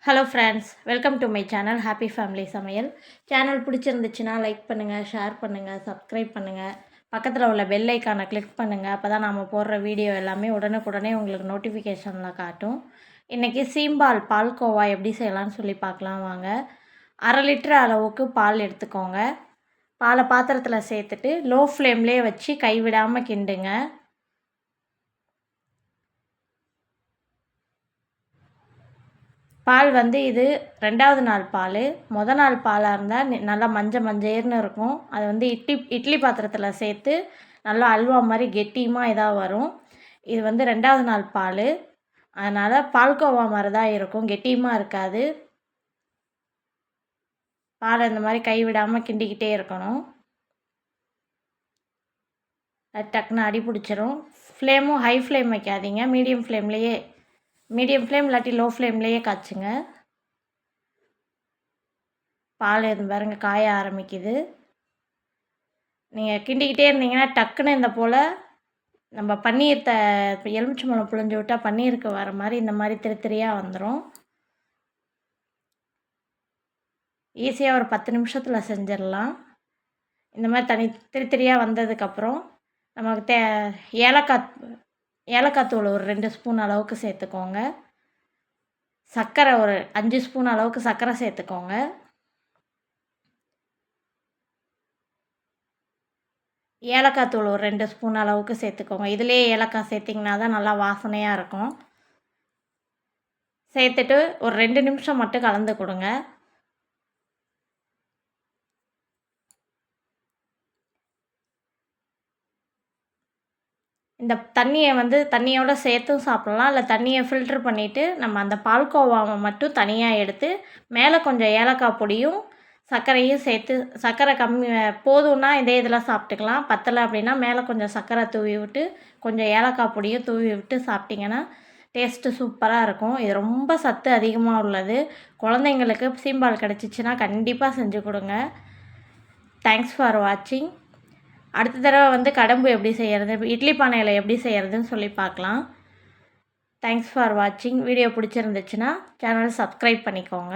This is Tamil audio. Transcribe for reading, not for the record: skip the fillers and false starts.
Hello friends, welcome to my channel happy family சமையல். சேனல் பிடிச்சிருந்துச்சுன்னா லைக் பண்ணுங்கள், ஷேர் பண்ணுங்கள், சப்ஸ்கிரைப் பண்ணுங்கள். பக்கத்தில் உள்ள பெல் ஐக்கானை கிளிக் பண்ணுங்கள். அப்போ தான் நாம் போடுற வீடியோ எல்லாமே உடனுக்குடனே உங்களுக்கு நோட்டிஃபிகேஷனில் காட்டும். இன்றைக்கி சீம்பால் பால்கோவா எப்படி செய்யலாம்னு சொல்லி பார்க்கலாம் வாங்க. 1/2 லிட்டர் அளவுக்கு பால் எடுத்துக்கோங்க. பாலை பாத்திரத்தில் சேர்த்துட்டு லோ ஃப்ளேம்லேயே வச்சு கைவிடாமல் கிண்டுங்க. பால் இது 2வது நாள் பால். நாள் பாலாக இருந்தால் நல்லா மஞ்சேர்னு இருக்கும். அது இட்லி பாத்திரத்தில் சேர்த்து நல்லா அல்வா மாதிரி கெட்டியமாக இதாக வரும். இது 2வது நாள் பால். அதனால் பால்கோவா மாதிரி தான் இருக்கும், கெட்டியமாக இருக்காது. பாலை இந்த மாதிரி கைவிடாமல் கிண்டிக்கிட்டே இருக்கணும். அது டக்குன்னு அடி பிடிச்சிரும். ஃப்ளேமும் ஹை ஃப்ளேம் வைக்காதீங்க, மீடியம் ஃப்ளேம் இல்லாட்டி லோ ஃப்ளேம்லேயே காய்ச்சுங்க. பால் இது பாருங்க காய ஆரம்பிக்குது. நீங்கள் கிண்டிக்கிட்டே இருந்தீங்கன்னா டக்குன்னு இந்த போல் நம்ம பன்னீர் எலுமிச்சம்பழம் புழிஞ்சு விட்டால் பன்னீருக்கு வர மாதிரி இந்த மாதிரி திரியாக வந்துடும். ஈஸியாக ஒரு 10 நிமிஷத்தில் செஞ்சிடலாம். இந்த மாதிரி திரியாக வந்ததுக்கப்புறம் நமக்கு ஏலக்காய் தூள் ஒரு 2 ஸ்பூன் அளவுக்கு சேர்த்துக்கோங்க. சர்க்கரை ஒரு 5 ஸ்பூன் அளவுக்கு சர்க்கரை சேர்த்துக்கோங்க. ஏலக்காய் தூள் ஒரு 2 ஸ்பூன் அளவுக்கு சேர்த்துக்கோங்க. இதிலே ஏலக்காய் சேர்த்திங்கன்னா தான் நல்லா வாசனையாக இருக்கும். சேர்த்துட்டு ஒரு 2 நிமிஷம் மட்டும் கலந்து கொடுங்க. இந்த தண்ணியை தண்ணியோடு சேர்த்தும் சாப்பிட்லாம், இல்லை தண்ணியை ஃபில்ட்ரு பண்ணிவிட்டு நம்ம அந்த பால்கோவாவை மட்டும் தனியாக எடுத்து மேலே கொஞ்சம் ஏலக்காய் பொடியும் சர்க்கரையும் சேர்த்து, சர்க்கரை கம்மி போதும்னா இதே இதில் சாப்பிட்டுக்கலாம். பத்தலை அப்படின்னா மேலே கொஞ்சம் சர்க்கரை தூவி விட்டு கொஞ்சம் ஏலக்காய் பொடியும் தூவி விட்டு சாப்பிட்டிங்கன்னா டேஸ்ட்டு சூப்பராக இருக்கும். இது ரொம்ப சத்து அதிகமாக உள்ளது. குழந்தைங்களுக்கு சீம்பால் கிடச்சிச்சின்னா கண்டிப்பாக செஞ்சு கொடுங்க. தேங்க்ஸ் ஃபார் வாட்சிங். அடுத்த தடவை கடம்பு எப்படி செய்கிறது, இட்லி பானையில் எப்படி செய்கிறதுன்னு சொல்லி பார்க்கலாம். தேங்க்ஸ் ஃபார் வாட்சிங். வீடியோ பிடிச்சிருந்துச்சுன்னா சேனலை சப்ஸ்கிரைப் பண்ணிக்கோங்க.